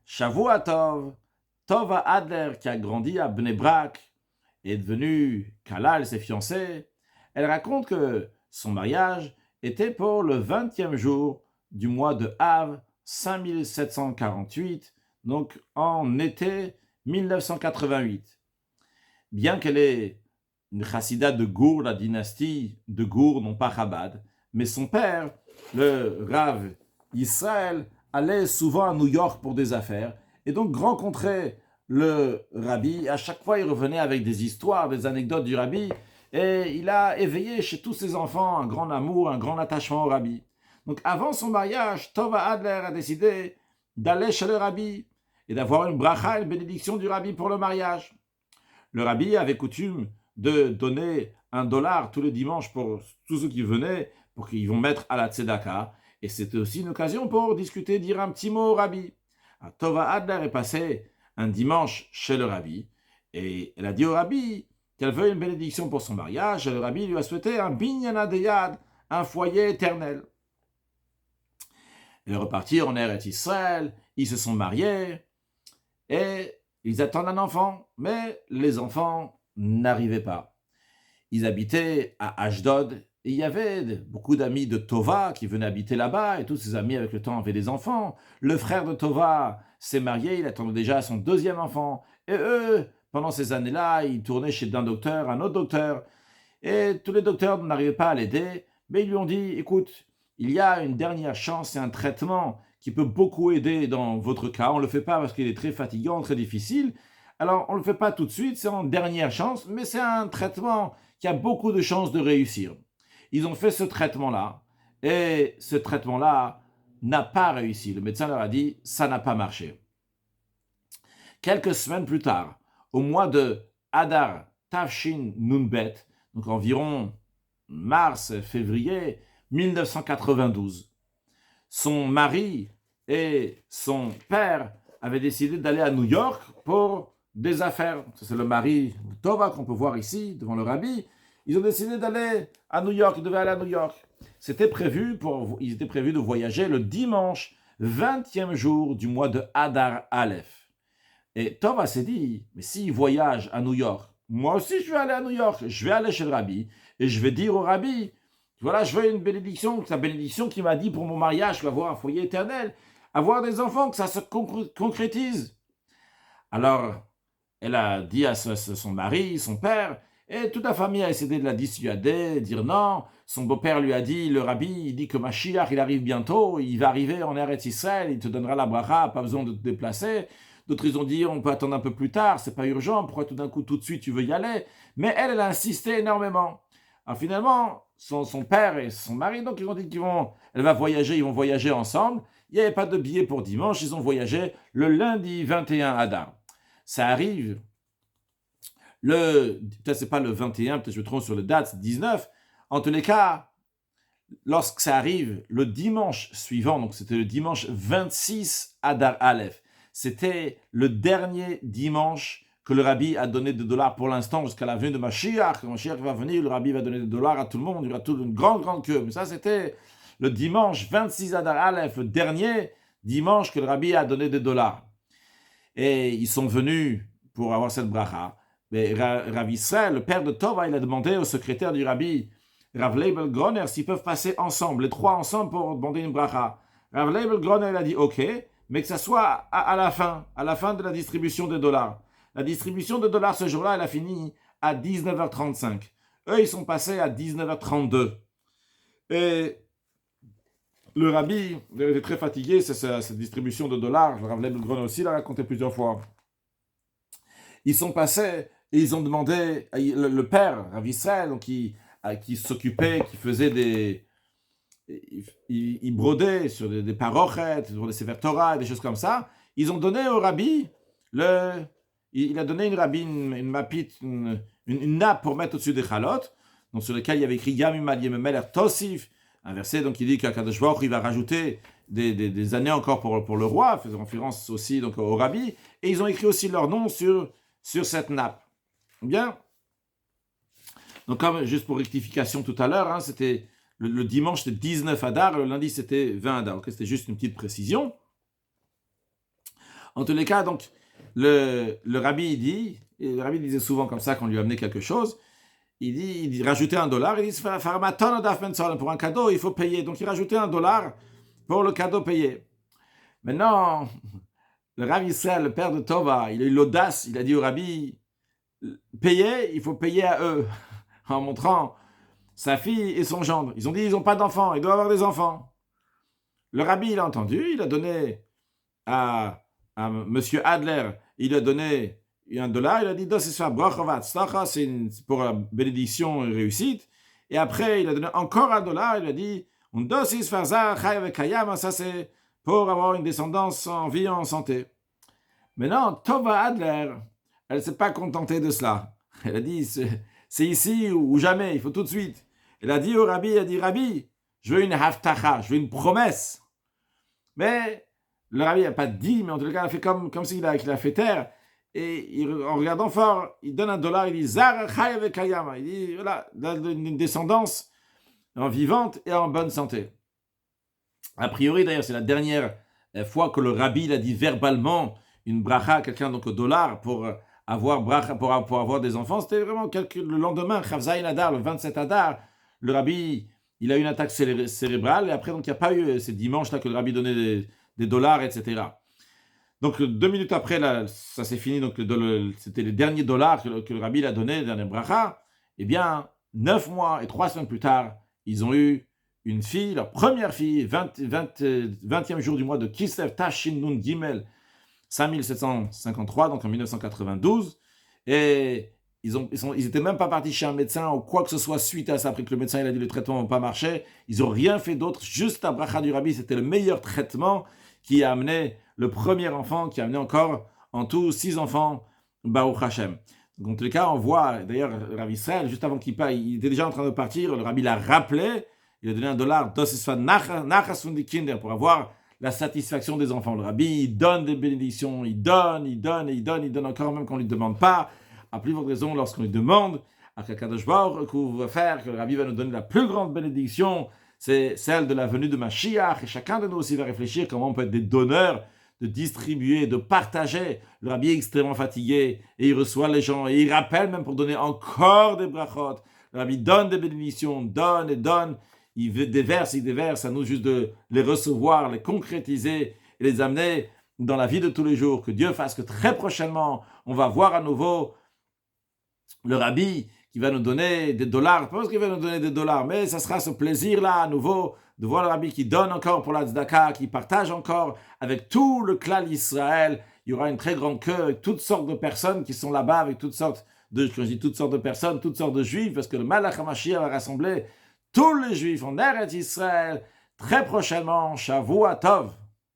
Shavua Tov, Tova Adler, qui a grandi à Bnei Brak, est devenue Kala, elle s'est fiancée. Elle raconte que son mariage était pour le 20e jour du mois de Av, 5748, donc en été 1988. Bien qu'elle est une chassida de Gour, la dynastie de Gour, non pas Chabad, mais son père, le Rav Israël, allait souvent à New York pour des affaires, et donc rencontrait le rabbi. À chaque fois, il revenait avec des histoires, des anecdotes du rabbi, et il a éveillé chez tous ses enfants un grand amour, un grand attachement au rabbi. Donc avant son mariage, Tova Adler a décidé d'aller chez le rabbi et d'avoir une bracha, une bénédiction du rabbi pour le mariage. Le rabbi avait coutume de donner $1 tous les dimanches pour tous ceux qui venaient, pour qu'ils vont mettre à la tzedaka. Et c'était aussi une occasion pour discuter, dire un petit mot au rabbi. Tova Adler est passée un dimanche chez le rabbi, et elle a dit au rabbi qu'elle veut une bénédiction pour son mariage, et le rabbi lui a souhaité un binyan adeyad, un foyer éternel. Elle est repartie en Eretz Israël, ils se sont mariés, et ils attendent un enfant, mais les enfants n'arrivaient pas. Ils habitaient à Ashdod, et il y avait beaucoup d'amis de Tova qui venaient habiter là-bas, et tous ses amis avec le temps avaient des enfants. Le frère de Tova s'est marié, il attendait déjà son deuxième enfant. Et eux, pendant ces années-là, ils tournaient chez un docteur, un autre docteur, et tous les docteurs n'arrivaient pas à l'aider, mais ils lui ont dit, écoute, il y a une dernière chance, c'est un traitement qui peut beaucoup aider dans votre cas. On ne le fait pas parce qu'il est très fatigant, très difficile. Alors, on ne le fait pas tout de suite, c'est en dernière chance, mais c'est un traitement qui a beaucoup de chances de réussir. Ils ont fait ce traitement-là, et ce traitement-là n'a pas réussi. Le médecin leur a dit, ça n'a pas marché. Quelques semaines plus tard, au mois de Adar Tavshin Nunbet, donc environ mars-février 1992, son mari et son père avaient décidé d'aller à New York pour des affaires. C'est le mari de Tova qu'on peut voir ici, devant le rabbi. Ils ont décidé d'aller à New York, ils devaient aller à New York. Ils étaient prévus de voyager le dimanche 20e jour du mois de Adar Aleph. Et Tova s'est dit, mais s'ils voyagent à New York, moi aussi je vais aller à New York, je vais aller chez le rabbi, et je vais dire au rabbi, voilà, je veux une bénédiction, la bénédiction qui m'a dit pour mon mariage, je vais avoir un foyer éternel, avoir des enfants, que ça se concrétise. Alors, elle a dit à son mari, son père, et toute la famille a essayé de la dissuader, dire non. Son beau-père lui a dit, le rabbi, il dit que Mashiach, il arrive bientôt, il va arriver en Eretz Israël, il te donnera la bracha, pas besoin de te déplacer. D'autres, ils ont dit, on peut attendre un peu plus tard, c'est pas urgent, pourquoi tout d'un coup, tout de suite, tu veux y aller? Mais elle a insisté énormément. Alors finalement, son père et son mari, donc ils ont dit ils vont voyager ensemble. Il n'y avait pas de billet pour dimanche, ils ont voyagé le lundi 21 Adar. Ça arrive, peut-être c'est pas le 21, peut-être je me trompe sur le date, c'est 19. En tous les cas, lorsque ça arrive le dimanche suivant, donc c'était le dimanche 26 Adar Aleph, c'était le dernier dimanche que le rabbi a donné des dollars pour l'instant jusqu'à la venue de Mashiach. Quand Mashiach va venir, le rabbi va donner des dollars à tout le monde, il y aura toute une grande queue. Mais ça, c'était le dimanche 26 Adar Aleph, le dernier dimanche que le rabbi a donné des dollars. Et ils sont venus pour avoir cette bracha. Mais Rav Israël, le père de Tova, il a demandé au secrétaire du rabbi, Rav Leibel Groner, s'ils peuvent passer ensemble, les trois ensemble pour demander une bracha. Rav Leibel Groner, il a dit OK, mais que ça soit à la fin de la distribution des dollars. La distribution de dollars ce jour-là, elle a fini à 19h35. Eux, ils sont passés à 19h32. Et le rabbi était très fatigué, c'est cette distribution de dollars. Le Rav Leibel Groner aussi l'a raconté plusieurs fois. Ils sont passés et ils ont demandé, le père, Rav Israël, donc, qui s'occupait, qui faisait il brodait sur des parochettes, sur des Sefer Torah, des choses comme ça. Ils ont donné au rabbi, il a donné une mapite, une nappe pour mettre au-dessus des chalotes, donc sur lequel il y avait écrit Yamim al Yememeler Tosif, un verset donc qui dit qu'Akadosh Baruch il va rajouter des années encore pour le roi, faisant référence aussi donc au rabbi, et ils ont écrit aussi leur nom sur cette nappe. Bien. Donc comme juste pour rectification tout à l'heure, c'était le dimanche c'était 19 Adar, le lundi c'était 20 Adar. Okay, c'était juste une petite précision. En tous les cas, donc, le rabbi, il dit, et le rabbi disait souvent comme ça quand on lui amenait quelque chose, il dit rajouter $1, il dit pour un cadeau, il faut payer. Donc il rajoutait $1 pour le cadeau payé. Maintenant, le Rav Israël, le père de Tova, il a eu l'audace, il a dit au rabbi, payer, il faut payer à eux, en montrant sa fille et son gendre. Ils ont dit, ils n'ont pas d'enfants, ils doivent avoir des enfants. Le rabbi, il a entendu, il a donné à monsieur Adler, il a donné $1, il a dit, c'est pour la bénédiction et réussite. Et après, il a donné encore $1, il a dit, ça c'est pour avoir une descendance en vie, en santé. Maintenant, Tova Adler, elle ne s'est pas contentée de cela. Elle a dit, c'est ici ou jamais, il faut tout de suite. Elle a dit au rabbi, Rabbi, je veux une haftacha, je veux une promesse. Mais le rabbi n'a pas dit, mais en tout cas, il a fait comme s'il a fait taire. Et en regardant fort, il donne $1, il dit, Zar Chay Vekayama. Il dit, voilà, une descendance en vivante et en bonne santé. A priori, d'ailleurs, c'est la dernière fois que le rabbi a dit verbalement une bracha à quelqu'un, donc au dollar, pour avoir bracha, pour avoir des enfants. C'était vraiment le lendemain, Chavzaïn Adar, le 27 Adar, le rabbi, il a eu une attaque cérébrale, et après, donc, il n'y a pas eu ces dimanches-là que le rabbi donnait des dollars, etc. Donc, 2 minutes après, là, ça s'est fini, donc c'était les derniers $, que le rabbi a donné, les derniers bracha. Eh bien, 9 mois et 3 semaines plus tard, ils ont eu une fille, leur première fille, 20e jour du mois de Kislev, Tashin Nun Gimel, 5753, donc en 1992. Et ils n'étaient même pas partis chez un médecin ou quoi que ce soit suite à ça, après que le médecin il a dit le traitement n'a pas marché. Ils n'ont rien fait d'autre, juste la bracha du rabbi, c'était le meilleur traitement qui a amené le premier enfant, qui a amené encore en tout 6 enfants, Baruch Hashem. Donc, en tous les cas, on voit, d'ailleurs, le Rav Israël, juste avant qu'il parte, il était déjà en train de partir, le rabbi l'a rappelé, il a donné $1 pour avoir la satisfaction des enfants. Le rabbi, il donne des bénédictions, il donne encore même qu'on ne lui demande pas. À plus forte raison, lorsqu'on lui demande, à Kadosh Baruch Hu va faire, que le rabbi va nous donner la plus grande bénédiction, c'est celle de la venue de Mashiach. Et chacun de nous aussi va réfléchir comment on peut être des donneurs, de distribuer, de partager. Le rabbi est extrêmement fatigué et il reçoit les gens et il rappelle même pour donner encore des brachot. Le rabbi donne des bénédictions, donne et donne. Il déverse, à nous juste de les recevoir, les concrétiser et les amener dans la vie de tous les jours. Que Dieu fasse que très prochainement, on va voir à nouveau le rabbi qui va nous donner des dollars. Pas parce qu'il va nous donner des dollars, mais ça sera ce plaisir-là à nouveau de voir le rabbi qui donne encore pour la tzedaka, qui partage encore avec tout le clan d'Israël. Il y aura une très grande queue avec toutes sortes de personnes qui sont là-bas, avec toutes sortes de personnes, toutes sortes de juifs, parce que le Malach HaMashiach va rassembler tous les juifs en Eretz Israël très prochainement. Shavua Tov.